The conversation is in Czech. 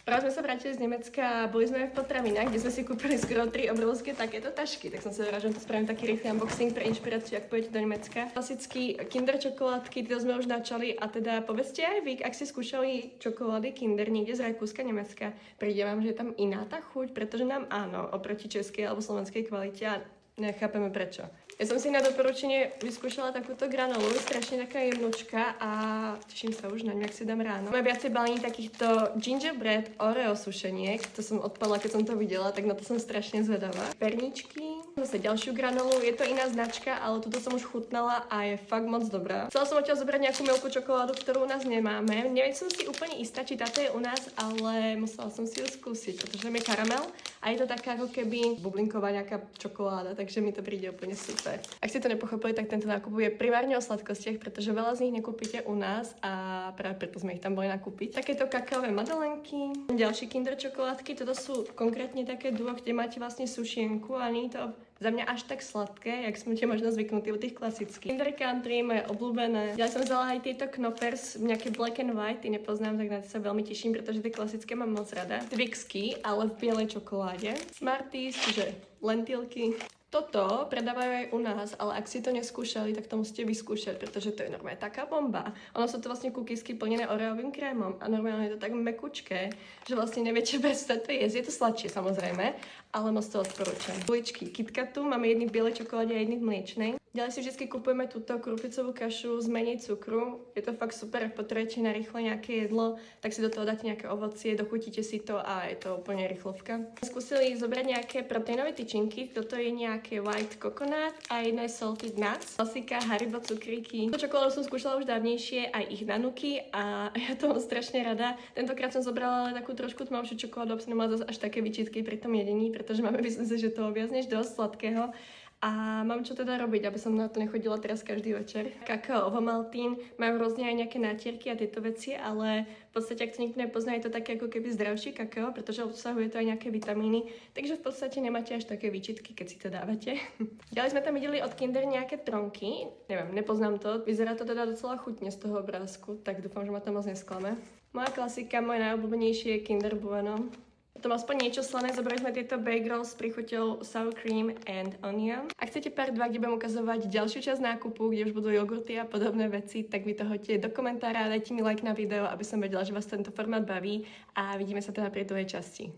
Práve sme sa vrátili z Nemecka a boli sme v potravinách, kde sme si kúpili skoro 3 obrovské takéto tašky. Tak som sa hovorila, že to spravím taký rýchly unboxing pre inšpiráciu, ak pôjdete do Nemecka. Klasický Kinder čokoládky, to sme už načali a teda povedzte aj vy, ak ste skúšali čokolády Kinder niekde z Rakúska, Nemecka, príde vám, že je tam iná tá chuť, pretože nám áno, oproti českej alebo slovenskej kvalite a nechápeme prečo. Ja som si na doporučenie vyskúšala takúto granolu, strašne taká jemnúčka a teším sa už na ňu, ak si dám ráno. Máme viacej balení takýchto gingerbread Oreo sušeniek, to som odpadla, keď som to videla, tak na to som strašne zvedavá. Perničky, zase ďalšiu granolu, je to iná značka, ale túto som už chutnala a je fakt moc dobrá. Chcela som odtiaľ zobrať nejakú milku čokoládu, ktorú u nás nemáme. Neviem som si úplne istá, či táto je u nás, ale musela som si ju skúsiť, pretože tam je karamel a je to taká ako keby bublinková nejaká čokoláda, takže mi to príde úplne super. Ak ste to nepochopili, tak tento nákup je primárne o sladkostiach, pretože veľa z nich nekúpite u nás a práve preto sme ich tam boli nakúpiť. Takéto kakaové madalenky, ďalšie Kinder čokoládky, toto sú konkrétne také duo, kde máte vlastne sušienku a nie je to za mňa až tak sladké, jak sme tie možno zvyknutí u tých klasických. Kinder Country, moje obľúbené. Ja som vzala aj tieto Knoppers, nejaké black and white, ty nepoznám, tak na to sa veľmi teším, pretože tie klasické mám moc rada. Twixky, ale v bielej čokoláde. Smarties, čiže lentilky. Toto predávajú aj u nás, ale ak si to neskúšali, tak to musíte vyskúšať, pretože to je normálne taká bomba. Ono sú to vlastne cookiesky plnené oreovým krémom a normálne je to tak mekučké, že vlastne neviete bez to jesť. Je to sladšie samozrejme, ale moc to odporúčam. Buličky KitKatu, máme jedny v bielej čokoláde a jedny v mliečnej. Ďalej si vždy kupujeme túto krupicovú kašu z menej cukru. Je to fakt super, ak potrebujete na rýchlo nejaké jedlo, tak si do toho dáte nejaké ovocie, dochutíte si to a je to úplne rýchlovka. Skúsili zobrať nejaké proteínové tyčinky, toto je nejaké white coconut a jedno je salted nuts. Klasika, Haribo cukríky. To čokoládu som skúšala už dávnejšie, aj ich nanuky a ja to mám strašne rada. Tentokrát som zobrala ale takú trošku tmavšiu čokoládu, aby som nemala zase až také výčitky pri tom jedení, pretože máme myslím, že toho viac než dosť sladkého. A mám čo teda robiť, aby som na to nechodila teraz každý večer. Kakao, Ovomaltín, majú rôzne aj nejaké nátierky a tieto veci, ale v podstate, ak to nikto nepozná, je to také ako keby zdravší kakao, pretože obsahuje to aj nejaké vitamíny, takže v podstate nemáte až také výčitky, keď si to dávate. Ďalej sme tam videli od Kinder nejaké tronky, neviem, nepoznám to, vyzerá to teda docela chutne z toho obrázku, tak dúfam, že ma to moc nesklame. Moja klasika, moje najobľúbenejšie je Kinder Bueno. To má aspoň niečo slané, zobrali sme tieto bake rolls s príchuťou sour cream and onion. Ak chcete part 2, kde budem ukazovať ďalšiu časť nákupu, kde už budú jogurty a podobné veci, tak vy to hoďte do komentára a dajte mi like na video, aby som vedela, že vás tento formát baví a vidíme sa teda pri druhej časti.